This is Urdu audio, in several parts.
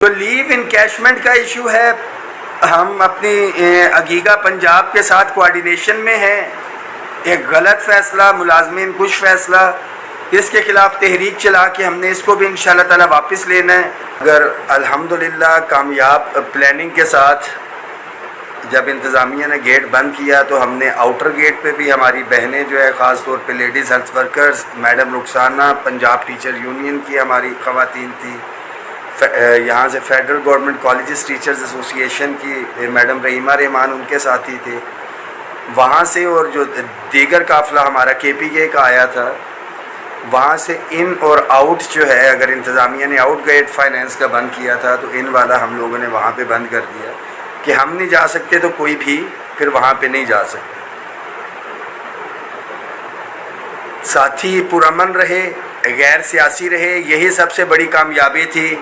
تو لیو انکیشمنٹ کا ایشو ہے، ہم اپنی عقیقہ پنجاب کے ساتھ کوارڈینیشن میں ہیں۔ ایک غلط فیصلہ، ملازمین کش فیصلہ، اس کے خلاف تحریک چلا کے ہم نے اس کو بھی انشاءاللہ تعالی واپس لینا ہے۔ اگر الحمدللہ کامیاب پلاننگ کے ساتھ جب انتظامیہ نے گیٹ بند کیا تو ہم نے آؤٹر گیٹ پہ بھی ہماری بہنیں جو ہے، خاص طور پہ ladies health workers, madam Rukhsana Punjab teacher union کی ہماری خواتین تھی، یہاں سے فیڈرل گورنمنٹ کالجز ٹیچرز ایسوسی ایشن کی میڈم رحیمہ رحمان ان کے ساتھی تھے وہاں سے، اور جو دیگر قافلہ ہمارا کے پی کے کا آیا تھا وہاں سے ان اور آؤٹ جو ہے، اگر انتظامیہ نے آؤٹ گیٹ فائنینس کا بند کیا تھا تو ان والا ہم لوگوں نے وہاں پہ بند کر دیا کہ ہم نہیں جا سکتے تو کوئی بھی پھر وہاں پہ نہیں جا سکتے۔ ساتھی پرامن رہے، غیر سیاسی رہے، یہی سب سے بڑی کامیابی تھی۔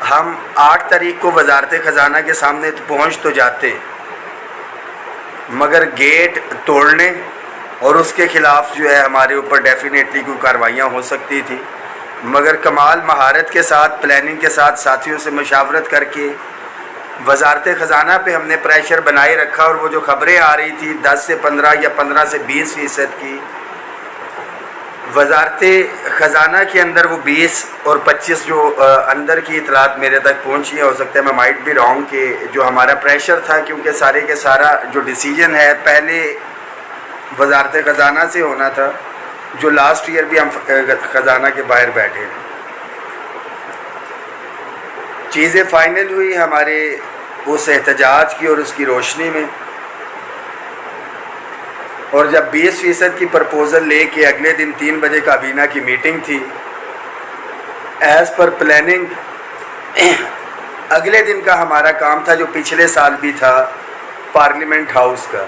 ہم 8 تاریخ کو وزارت خزانہ کے سامنے پہنچ تو جاتے، مگر گیٹ توڑنے اور اس کے خلاف جو ہے ہمارے اوپر ڈیفینیٹلی کوئی کارروائیاں ہو سکتی تھی، مگر کمال مہارت کے ساتھ، پلاننگ کے ساتھ، ساتھیوں سے مشاورت کر کے وزارت خزانہ پہ ہم نے پریشر بنائے رکھا، اور وہ جو خبریں آ رہی تھی 10 سے 15 یا 15 سے 20% کی، وزارت خزانہ کے اندر وہ 20 اور 25 جو اندر کی اطلاعات میرے تک پہنچی ہیں، ہو سکتا ہے میں مائٹ بھی رانگ، کہ جو ہمارا پریشر تھا، کیونکہ سارے کے سارا جو ڈیسیجن ہے پہلے وزارت خزانہ سے ہونا تھا، جو لاسٹ ایئر بھی ہم خزانہ کے باہر بیٹھے ہیں۔ چیزیں فائنل ہوئی ہمارے اس احتجاج کی اور اس کی روشنی میں، اور جب 20% کی پرپوزل لے کے اگلے دن 3 بجے کابینہ کی میٹنگ تھی، ایز پر پلاننگ اگلے دن کا ہمارا کام تھا جو پچھلے سال بھی تھا، پارلیمنٹ ہاؤس کا۔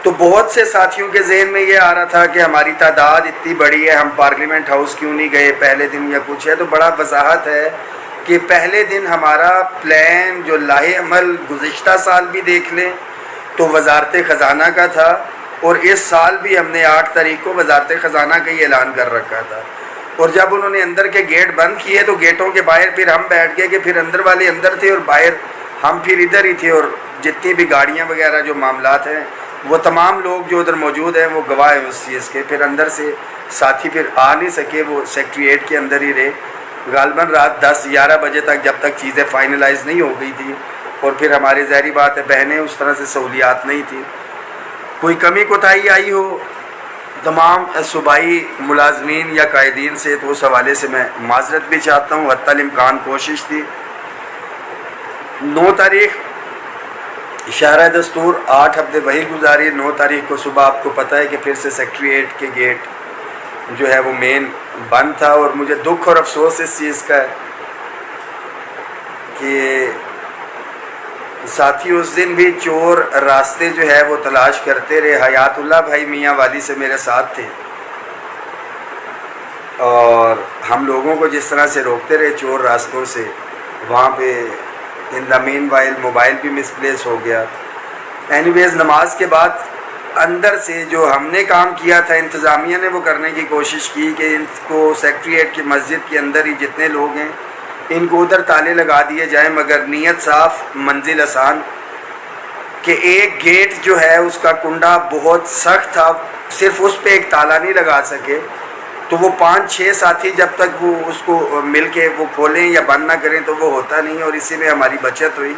تو بہت سے ساتھیوں کے ذہن میں یہ آ رہا تھا کہ ہماری تعداد اتنی بڑی ہے، ہم پارلیمنٹ ہاؤس کیوں نہیں گئے پہلے دن یا کچھ ہے، تو بڑا وضاحت ہے کہ پہلے دن ہمارا پلان جو لاہے عمل گزشتہ سال بھی دیکھ لیں تو وزارت خزانہ کا تھا، اور اس سال بھی ہم نے 8 تاریخ کو وزارت خزانہ کا ہی اعلان کر رکھا تھا۔ اور جب انہوں نے اندر کے گیٹ بند کیے تو گیٹوں کے باہر پھر ہم بیٹھ گئے کہ پھر اندر والے اندر تھے اور باہر ہم پھر ادھر ہی تھے، اور جتنی بھی گاڑیاں وغیرہ جو معاملات ہیں وہ تمام لوگ جو ادھر موجود ہیں وہ گواہ ہیں اس چیز کے۔ پھر اندر سے ساتھی پھر آ نہیں سکے، وہ سیکٹریٹ کے اندر ہی رہے غالباً رات 10-11 بجے تک، جب تک چیزیں فائنلائز نہیں ہو گئی تھی، اور پھر ہماری ظاہری بات ہے بہنیں اس طرح سے سہولیات نہیں تھی۔ کوئی کمی کوتاہی آئی ہو تمام صوبائی ملازمین یا قائدین سے تو اس حوالے سے میں معذرت بھی چاہتا ہوں، حتی الامکان کوشش تھی۔ 9 تاریخ شاہراہ دستور 8 ہفتے وہی گزاری، 9 تاریخ کو صبح آپ کو پتہ ہے کہ پھر سے سیکٹریٹ کے گیٹ جو ہے وہ مین بند تھا، اور مجھے دکھ اور افسوس اس چیز کا ہے کہ ساتھی اس دن بھی چور راستے جو ہے وہ تلاش کرتے رہے۔ حیات اللہ بھائی میاں والی سے میرے ساتھ تھے، اور ہم لوگوں کو جس طرح سے روکتے رہے چور راستوں سے، وہاں پہ ان دا مین وائل موبائل بھی مس پلیس ہو گیا۔ اینی ویز نماز کے بعد اندر سے جو ہم نے کام کیا تھا، انتظامیہ نے وہ کرنے کی کوشش کی کہ ان کو سیکٹریٹ کی مسجد کے اندر ہی جتنے لوگ ہیں ان کو ادھر تالے لگا دیے جائیں، مگر نیت صاف منزل آسان، کہ ایک گیٹ جو ہے اس کا کنڈا بہت سخت تھا، صرف اس پہ ایک تالا نہیں لگا سکے، تو وہ 5-6 ساتھی جب تک وہ اس کو مل کے وہ کھولیں یا بند نہ کریں تو وہ ہوتا نہیں، اور اسی میں ہماری بچت ہوئی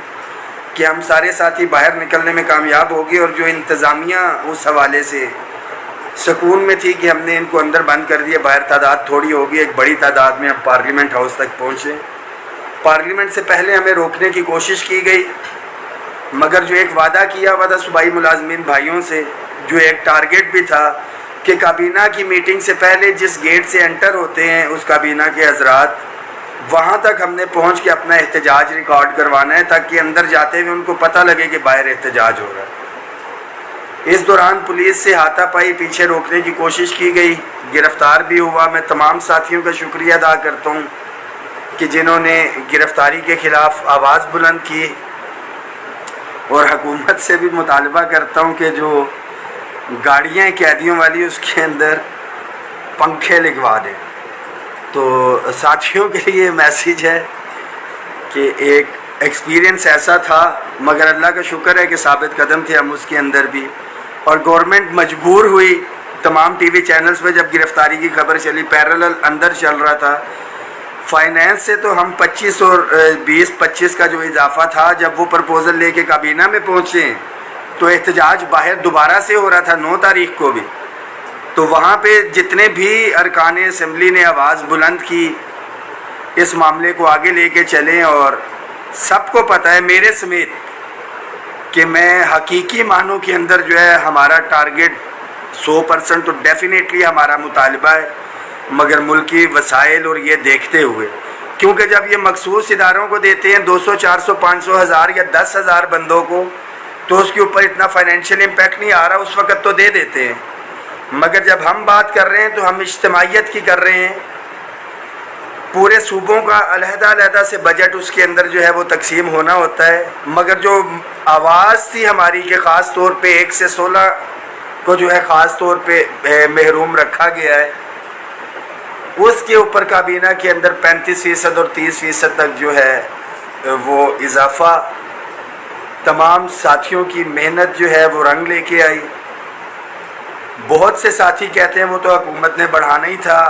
کہ ہم سارے ساتھی باہر نکلنے میں کامیاب ہو گئے، اور جو انتظامیہ اس حوالے سے سکون میں تھی کہ ہم نے ان کو اندر بند کر دیا، باہر تعداد تھوڑی ہوگی، ایک بڑی تعداد میں ہم پارلیمنٹ ہاؤس تک پہنچے۔ پارلیمنٹ سے پہلے ہمیں روکنے کی کوشش کی گئی، مگر جو ایک وعدہ کیا ہوا تھا صوبائی ملازمین بھائیوں سے، جو ایک ٹارگٹ بھی تھا کہ کابینہ کی میٹنگ سے پہلے جس گیٹ سے انٹر ہوتے ہیں اس کابینہ کے حضرات، وہاں تک ہم نے پہنچ کے اپنا احتجاج ریکارڈ کروانا ہے تاکہ اندر جاتے ہوئے ان کو پتہ لگے کہ باہر احتجاج ہو رہا ہے۔ اس دوران پولیس سے ہاتھا پائی پیچھے روکنے کی کوشش کی گئی، گرفتار بھی ہوا۔ میں تمام ساتھیوں کا شکریہ ادا کرتا ہوں کہ جنہوں نے گرفتاری کے خلاف آواز بلند کی، اور حکومت سے بھی مطالبہ کرتا ہوں کہ جو گاڑیاں قیدیوں والی اس کے اندر پنکھے لگوا دیں۔ تو ساتھیوں کے لیے میسیج ہے کہ ایک ایکسپیرینس ایسا تھا، مگر اللہ کا شکر ہے کہ ثابت قدم تھے ہم اس کے اندر بھی، اور گورنمنٹ مجبور ہوئی تمام ٹی وی چینلز پہ جب گرفتاری کی خبر چلی، پیرالل اندر چل رہا تھا فائنینس سے، تو ہم 25 اور 20-25 کا جو اضافہ تھا جب وہ پرپوزل لے کے کابینہ میں پہنچے تو احتجاج باہر دوبارہ سے ہو رہا تھا 9 تاریخ کو بھی، تو وہاں پہ جتنے بھی ارکان اسمبلی نے آواز بلند کی اس معاملے کو آگے لے کے چلیں، اور سب کو پتہ ہے میرے سمیت کہ میں حقیقی معنوں کے اندر جو ہے ہمارا ٹارگٹ 100% تو ڈیفینیٹلی ہمارا مطالبہ ہے، مگر ملکی وسائل اور یہ دیکھتے ہوئے، کیونکہ جب یہ مخصوص اداروں کو دیتے ہیں 200 400 500 ہزار یا 10,000 بندوں کو تو اس کے اوپر اتنا فائنینشیل امپیکٹ نہیں آ رہا، اس وقت تو دے دیتے ہیں، مگر جب ہم بات کر رہے ہیں تو ہم اجتماعیت کی کر رہے ہیں، پورے صوبوں کا علیحدہ علیحدہ سے بجٹ اس کے اندر جو ہے وہ تقسیم ہونا ہوتا ہے، مگر جو آواز تھی ہماری کہ خاص طور پہ 1 سے 16 کو جو ہے خاص طور پہ محروم رکھا گیا ہے، اس کے اوپر کابینہ کے اندر 35% اور 30% تک جو ہے وہ اضافہ، تمام ساتھیوں کی محنت جو ہے وہ رنگ لے کے آئی۔ بہت سے ساتھی کہتے ہیں وہ تو حکومت نے بڑھانا ہی تھا،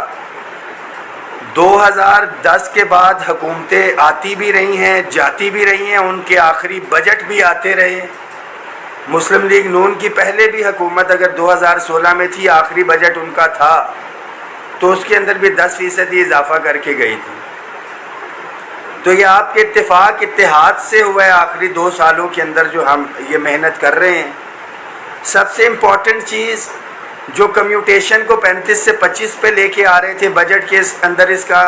2010 کے بعد حکومتیں آتی بھی رہی ہیں جاتی بھی رہی ہیں، ان کے آخری بجٹ بھی آتے رہے۔ مسلم لیگ نون کی پہلے بھی حکومت اگر 2016 میں تھی، آخری بجٹ ان کا تھا تو اس کے اندر بھی 10% اضافہ کر کے گئی تھی، تو یہ آپ کے اتفاق اتحاد سے ہوا ہے آخری 2 سالوں کے اندر جو ہم یہ محنت کر رہے ہیں۔ سب سے امپورٹنٹ چیز جو کمیوٹیشن کو 35 سے 25 پہ لے کے آ رہے تھے بجٹ کے اندر، اس کا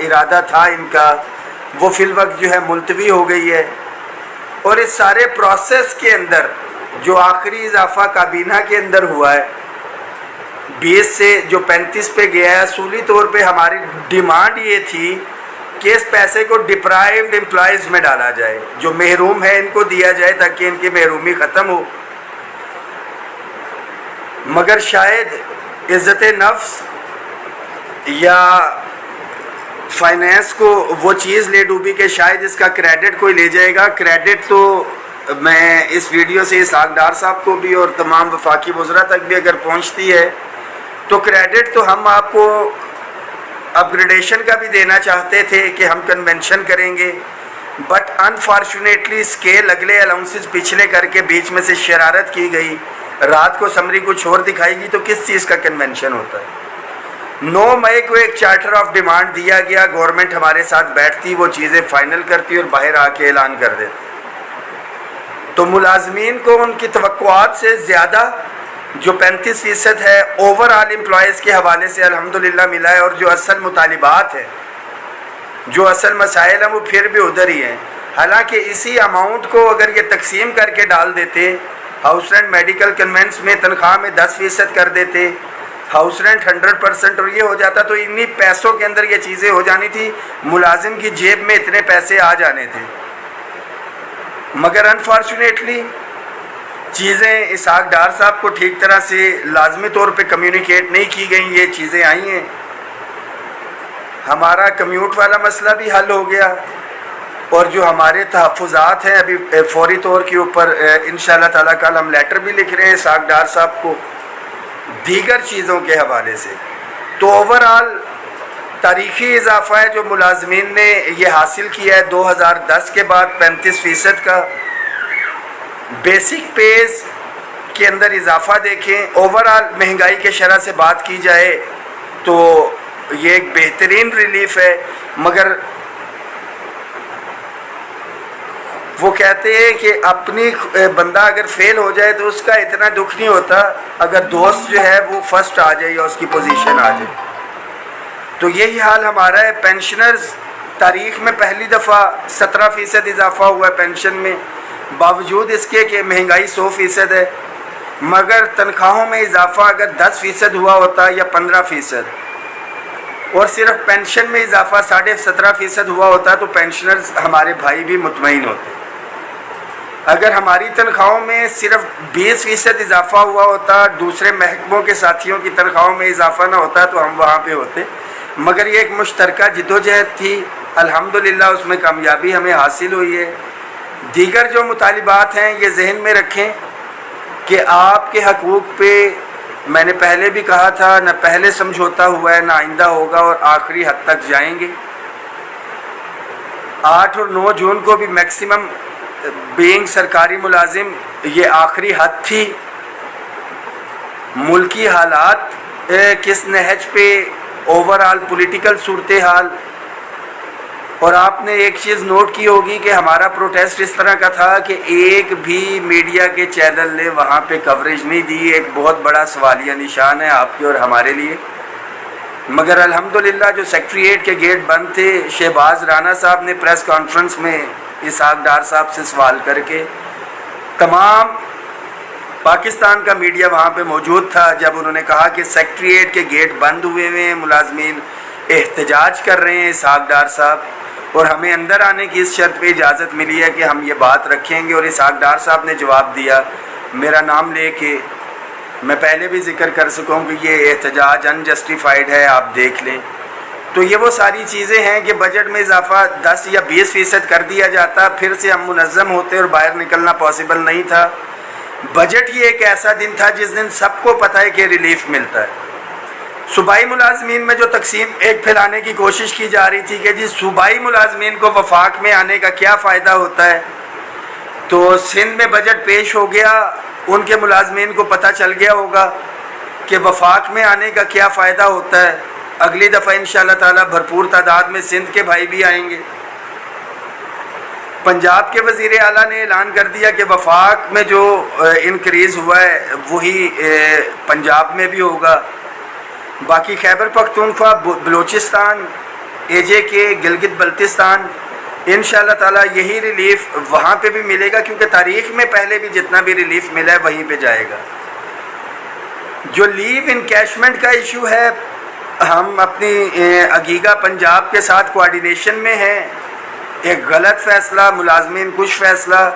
ارادہ تھا ان کا، وہ فی الوقت جو ہے ملتوی ہو گئی ہے، اور اس سارے پروسیس کے اندر جو آخری اضافہ کابینہ کے اندر ہوا ہے 20 سے جو 35 پہ گیا ہے، اصولی طور پہ ہماری ڈیمانڈ یہ تھی کہ اس پیسے کو ڈپرائیوڈ امپلائیز میں ڈالا جائے، جو محروم ہے ان کو دیا جائے تاکہ ان کی محرومی ختم ہو، مگر شاید عزت نفس یا فائنینس کو وہ چیز لے ڈوبی کہ شاید اس کا کریڈٹ کوئی لے جائے گا۔ کریڈٹ تو میں اس ویڈیو سے اسحاق ڈار صاحب کو بھی اور تمام وفاقی وزراء تک بھی اگر پہنچتی ہے تو کریڈٹ تو ہم آپ کو اپ گریڈیشن کا بھی دینا چاہتے تھے کہ ہم کنونشن کریں گے، بٹ انفارچونیٹلی اسکیل اگلے الاؤنسز پچھلے کر کے بیچ میں سے شرارت کی گئی، رات کو سمری کچھ اور دکھائی گئی، تو کس چیز کا کنونشن ہوتا ہے؟ 9 مئی کو ایک چارٹر آف ڈیمانڈ دیا گیا، گورنمنٹ ہمارے ساتھ بیٹھتی، وہ چیزیں فائنل کرتی اور باہر آ کے اعلان کر دیتی، تو ملازمین کو ان کی توقعات سے زیادہ جو 35% ہے اوور آل امپلائیز کے حوالے سے الحمدللہ ملا ہے، اور جو اصل مطالبات ہیں، جو اصل مسائل ہیں، وہ پھر بھی ادھر ہی ہیں۔ حالانکہ اسی اماؤنٹ کو اگر یہ تقسیم کر کے ڈال دیتے، ہاؤس رینٹ میڈیکل کنوینس میں تنخواہ میں 10% کر دیتے، ہاؤس رینٹ 100%، اور یہ ہو جاتا تو انہی پیسوں کے اندر یہ چیزیں ہو جانی تھی، ملازم کی جیب میں اتنے پیسے آ جانے تھے، مگر انفارچونیٹلی چیزیں اسحاق ڈار صاحب کو ٹھیک طرح سے لازمی طور پہ کمیونیکیٹ نہیں کی گئیں، یہ چیزیں آئی ہیں۔ ہمارا کمیوٹ والا مسئلہ بھی حل ہو گیا، اور جو ہمارے تحفظات ہیں ابھی فوری طور کے اوپر انشاءاللہ تعالیٰ کل ہم لیٹر بھی لکھ رہے ہیں اسحاق ڈار صاحب کو دیگر چیزوں کے حوالے سے، تو اوور آل تاریخی اضافہ ہے جو ملازمین نے یہ حاصل کیا ہے 2010 کے بعد 35% کا۔ بیسک پیز کے اندر اضافہ دیکھیں، اوور آل مہنگائی کے شرح سے بات کی جائے تو یہ ایک بہترین ریلیف ہے، مگر وہ کہتے ہیں کہ اپنی بندہ اگر فیل ہو جائے تو اس کا اتنا دکھ نہیں ہوتا اگر دوست جو ہے وہ فرسٹ آ جائے یا اس کی پوزیشن آ جائے، تو یہی حال ہمارا ہے۔ پینشنرز تاریخ میں پہلی دفعہ 17% اضافہ ہوا ہے پینشن میں، باوجود اس کے کہ مہنگائی 100% ہے، مگر تنخواہوں میں اضافہ اگر 10% ہوا ہوتا یا 15%، اور صرف پینشن میں اضافہ 17.5% ہوا ہوتا تو پینشنرز ہمارے بھائی بھی مطمئن ہوتے۔ اگر ہماری تنخواہوں میں صرف 20% اضافہ ہوا ہوتا، دوسرے محکموں کے ساتھیوں کی تنخواہوں میں اضافہ نہ ہوتا تو ہم وہاں پہ ہوتے، مگر یہ ایک مشترکہ جدوجہد تھی، الحمدللہ اس میں کامیابی ہمیں حاصل ہوئی ہے۔ دیگر جو مطالبات ہیں یہ ذہن میں رکھیں کہ آپ کے حقوق پہ میں نے پہلے بھی کہا تھا، نہ پہلے سمجھوتا ہوا ہے نہ آئندہ ہوگا، اور آخری حد تک جائیں گے۔ 8 اور 9 جون کو بھی میکسیمم بینگ سرکاری ملازم یہ آخری حد تھی۔ ملکی حالات کس نہج پہ، اوورآل پولیٹیکل صورتحال، اور آپ نے ایک چیز نوٹ کی ہوگی کہ ہمارا پروٹیسٹ اس طرح کا تھا کہ ایک بھی میڈیا کے چینل نے وہاں پہ کوریج نہیں دی۔ ایک بہت بڑا سوالیہ نشان ہے آپ کے اور ہمارے لیے، مگر الحمدللہ جو سیکریٹریٹ کے گیٹ بند تھے، شہباز رانا صاحب نے پریس کانفرنس میں اسحاق ڈار صاحب سے سوال کر کے، تمام پاکستان کا میڈیا وہاں پہ موجود تھا جب انہوں نے کہا کہ سیکریٹریٹ کے گیٹ بند ہوئے ہیں، ملازمین احتجاج کر رہے ہیں اسحاق ڈار صاحب، اور ہمیں اندر آنے کی اس شرط پہ اجازت ملی ہے کہ ہم یہ بات رکھیں گے۔ اور اسحاق ڈار صاحب نے جواب دیا میرا نام لے کے، میں پہلے بھی ذکر کر سکوں کہ یہ احتجاج انجسٹیفائڈ ہے، آپ دیکھ لیں۔ تو یہ وہ ساری چیزیں ہیں کہ بجٹ میں اضافہ 10 یا 20% کر دیا جاتا، پھر سے ہم منظم ہوتے اور باہر نکلنا پاسبل نہیں تھا۔ بجٹ ہی ایک ایسا دن تھا جس دن سب کو پتہ ہے کہ ریلیف ملتا ہے۔ صوبائی ملازمین میں جو تقسیم ایک پھیلانے کی کوشش کی جا رہی تھی کہ جی صوبائی ملازمین کو وفاق میں آنے کا کیا فائدہ ہوتا ہے، تو سندھ میں بجٹ پیش ہو گیا، ان کے ملازمین کو پتہ چل گیا ہوگا کہ وفاق میں آنے کا کیا فائدہ ہوتا ہے۔ اگلی دفعہ انشاءاللہ تعالی بھرپور تعداد میں سندھ کے بھائی بھی آئیں گے۔ پنجاب کے وزیر اعلیٰ نے اعلان کر دیا کہ وفاق میں جو انکریز ہوا ہے وہی پنجاب میں بھی ہوگا۔ باقی خیبر پختونخوا، بلوچستان، AJ گلگت بلتستان، انشاءاللہ تعالیٰ یہی ریلیف وہاں پہ بھی ملے گا، کیونکہ تاریخ میں پہلے بھی جتنا بھی ریلیف ملا ہے وہیں پہ جائے گا۔ جو لیو انکیشمنٹ کا ایشو ہے، ہم اپنی اگیگا پنجاب کے ساتھ کوارڈینیشن میں ہیں۔ ایک غلط فیصلہ، ملازمین کش فیصلہ،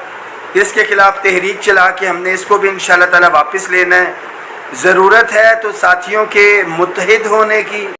اس کے خلاف تحریک چلا کے ہم نے اس کو بھی انشاءاللہ تعالیٰ واپس لینا ہے۔ ضرورت ہے تو ساتھیوں کے متحد ہونے کی،